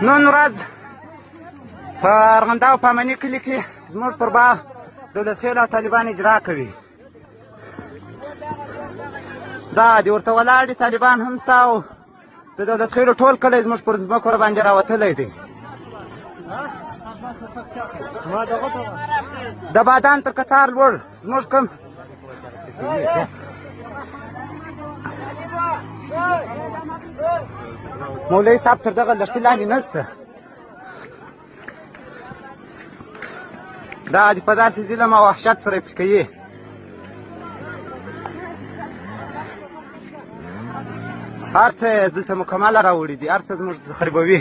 نن ورځ په ارغنداو په امني کلي کې زموږ پر باغ دولت خېل او طالبان اجرا کوي. دا د ورته ولاړ دي طالبان هم ستا او د دولت خېلو ټول کلی زموږ پر ځمکو راباندې راوتلی دی. د بادام تر کتار لوړ زموږ کوم مولوي صاحب تر دغه لښتي لاندې نشته. دا د په داسې ظلم او وحشت سره یې کوي. هر څه دلته مکمله راوړي دي، هر څه زموږ خرابوي.